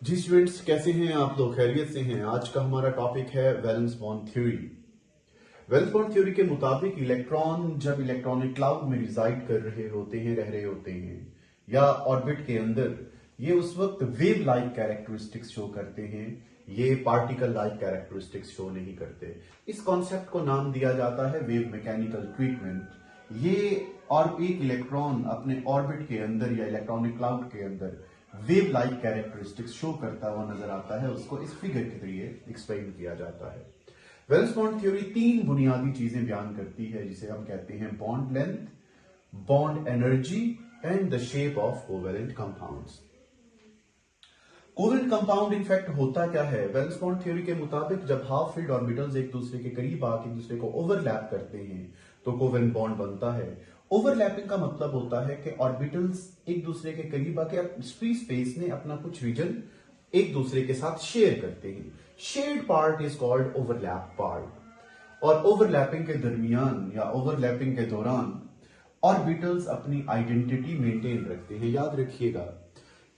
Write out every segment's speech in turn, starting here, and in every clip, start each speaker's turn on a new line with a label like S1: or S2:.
S1: जी students, कैसे हैं आप लोग? खैरियत से हैं? आज का हमारा टॉपिक है valence bond theory. Valence bond theory के मुताबिक इलेक्ट्रॉन जब इलेक्ट्रॉनिक क्लाउड में रिजाइड कर रहे होते हैं, रह रहे होते हैं या ऑर्बिट के अंदर, ये उस वक्त वेव लाइक कैरेक्टरिस्टिक्स शो करते हैं, ये पार्टिकल लाइक कैरेक्टरिस्टिक्स शो नहीं करते। इस कॉन्सेप्ट को नाम दिया जाता है वेव मैकेनिकल ट्रीटमेंट। ये और एक इलेक्ट्रॉन अपने ऑर्बिट के अंदर या इलेक्ट्रॉनिक क्लाउड के अंदर वेव लाइक कैरेक्टरिस्टिक्स शो करता हुआ नजर आता है, उसको इस फिगर के जरिए एक्सप्लेन किया जाता है। वैलेंस बॉन्ड थ्योरी तीन बुनियादी चीजें बयान करती है, जिसे हम कहते हैं bond length, bond energy and the shape of covalent compounds. Covalent compound in fact होता क्या है? वैलेंस बॉन्ड थ्योरी के मुताबिक जब हाफ फील्ड ऑर्बिटल्स एक दूसरे के करीब आके एक दूसरे को ओवरलैप करते हैं तो कोवेलेंट बॉन्ड बनता है। ओवरलैपिंग का मतलब होता है कि ऑर्बिटल्स एक दूसरे के करीब आके फ्री स्पेस में अपना कुछ रीजन एक दूसरे के साथ शेयर करते हैं। Shared part is called overlap part. और ओवरलैपिंग के दरमियान या ओवरलैपिंग के दौरान ऑर्बिटल्स अपनी आइडेंटिटी मेंटेन रखते हैं। याद रखिएगा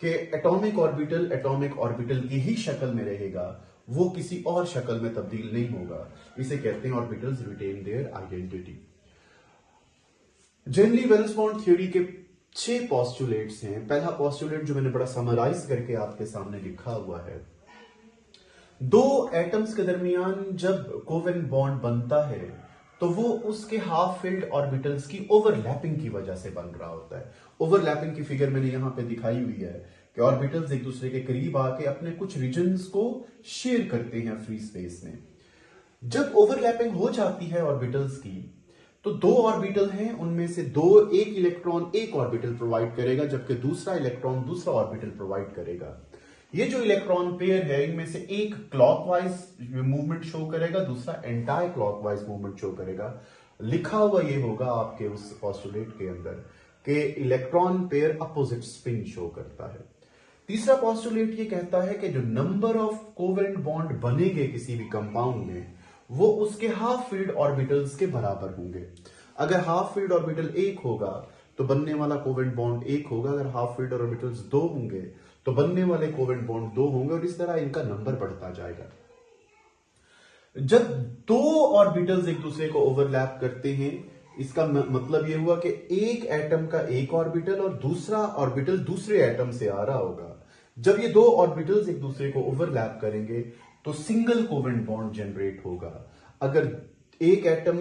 S1: कि एटॉमिक ऑर्बिटल की ही शक्ल में रहेगा, वो किसी और शक्ल में तब्दील नहीं होगा। इसे कहते हैं orbitals retain their identity. Generally valence bond theory के 6 पोस्टुलेट्स हैं। पहला पोस्टुलेट जो मैंने बड़ा समराइज करके आपके सामने लिखा हुआ है, दो एटम्स के दरमियान जब कोवेलेंट बॉन्ड बनता है तो वो उसके हाफ फील्ड ऑर्बिटल्स की ओवरलैपिंग की वजह से बन रहा होता है। ओवरलैपिंग की फिगर मैंने यहां पे दिखाई हुई है कि ऑर्बिटल्स एक दूसरे के करीब आके अपने कुछ रीजन्स को शेयर करते हैं फ्री स्पेस में। जब ओवरलैपिंग हो जाती है ऑर्बिटल्स की, तो दो ऑर्बिटल हैं, उनमें से एक इलेक्ट्रॉन एक ऑर्बिटल प्रोवाइड करेगा, जबकि दूसरा इलेक्ट्रॉन दूसरा ऑर्बिटल प्रोवाइड करेगा। ये जो इलेक्ट्रॉन पेयर है, इनमें से एक क्लॉकवाइज मूवमेंट शो करेगा, दूसरा एंटाई क्लॉकवाइज मूवमेंट शो करेगा। लिखा हुआ ये होगा आपके उस पोस्टुलेट के अंदर कि electron pair opposite spin show करता है। तीसरा पोस्टुलेट ये कहता है कि जो नंबर ऑफ कोवेलेंट बॉन्ड बनेंगे किसी भी कंपाउंड में, वो उसके हाफ फील्ड ऑर्बिटल्स के बराबर होंगे। अगर हाफ फील्ड ऑर्बिटल 1 होगा तो बनने वाला कोवेलेंट बॉन्ड 1 होगा। अगर हाफ फील्ड ऑर्बिटल्स 2 होंगे तो बनने वाले कोवेलेंट बॉन्ड 2 होंगे, और इस तरह इनका नंबर बढ़ता जाएगा। जब दो ऑर्बिटल्स एक दूसरे को ओवरलैप करते हैं, इसका मतलब यह हुआ कि एक एटम का एक ऑर्बिटल और दूसरा ऑर्बिटल दूसरे एटम से आ रहा होगा। जब ये दो ऑर्बिटल्स एक दूसरे को ओवरलैप करेंगे तो सिंगल कोवेलेंट बॉन्ड जनरेट होगा। अगर एक एटम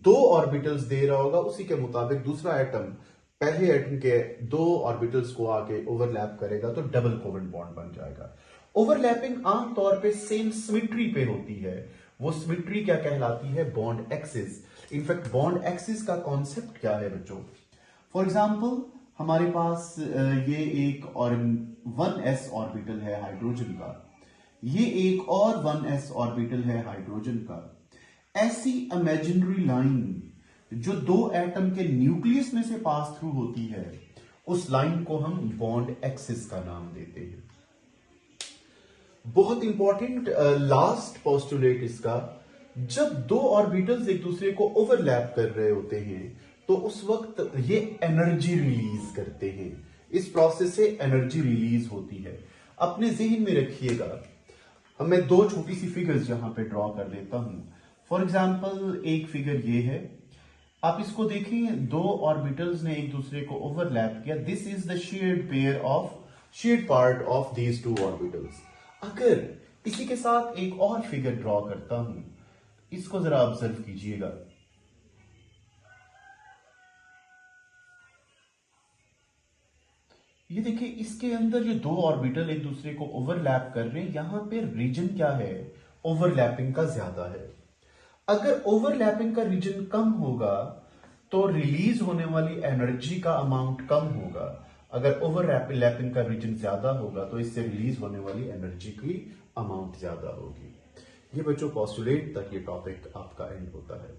S1: दो ऑर्बिटल्स दे रहा होगा, उसी के मुताबिक दूसरा एटम पहले एटम के दो ऑर्बिटल्स को आके ओवरलैप करेगा तो डबल कोवेलेंट बॉन्ड बन जाएगा। ओवरलैपिंग आमतौर पे सेम सिमेट्री पे होती है। वो सिमेट्री क्या कहलाती है? Bond axis. In fact bond axis का कॉन्सेप्ट क्या है बच्चों? फॉर एग्जाम्पल, हमारे पास ये एक और 1s ऑर्बिटल है हाइड्रोजन का, ये एक और 1s ऑर्बिटल है हाइड्रोजन का। ऐसी इमेजिनरी लाइन जो दो एटम के न्यूक्लियस में से पास थ्रू होती है, उस लाइन को हम बॉन्ड एक्सिस का नाम देते हैं। बहुत इंपॉर्टेंट लास्ट पोस्टुलेट इसका, जब दो ऑर्बिटल्स एक दूसरे को ओवरलैप कर रहे होते हैं तो उस वक्त ये एनर्जी रिलीज करते हैं। इस प्रोसेस से एनर्जी रिलीज होती है। अपने जहन में रखिएगा, मैं दो छोटी सी फिगर्स यहां पे ड्रॉ कर देता हूं। फॉर एग्जाम्पल, एक फिगर ये है, आप इसको देखें, दो ऑर्बिटल्स ने एक दूसरे को ओवरलैप किया। This is the shared part of these two orbitals. अगर इसी के साथ एक और फिगर ड्रॉ करता हूं, इसको जरा ऑब्जर्व कीजिएगा। ये देखिए, इसके अंदर ये दो ऑर्बिटल एक दूसरे को ओवरलैप कर रहे हैं। यहां पे रीजन क्या है? ओवरलैपिंग का ज्यादा है। अगर ओवरलैपिंग का रीजन कम होगा तो रिलीज होने वाली एनर्जी का अमाउंट कम होगा। अगर ओवरलैपिंग का रीजन ज्यादा होगा तो इससे रिलीज होने वाली एनर्जी की अमाउंट ज्यादा होगी। ये बच्चों पोस्टुलेट तक ये टॉपिक आपका एंड होता है।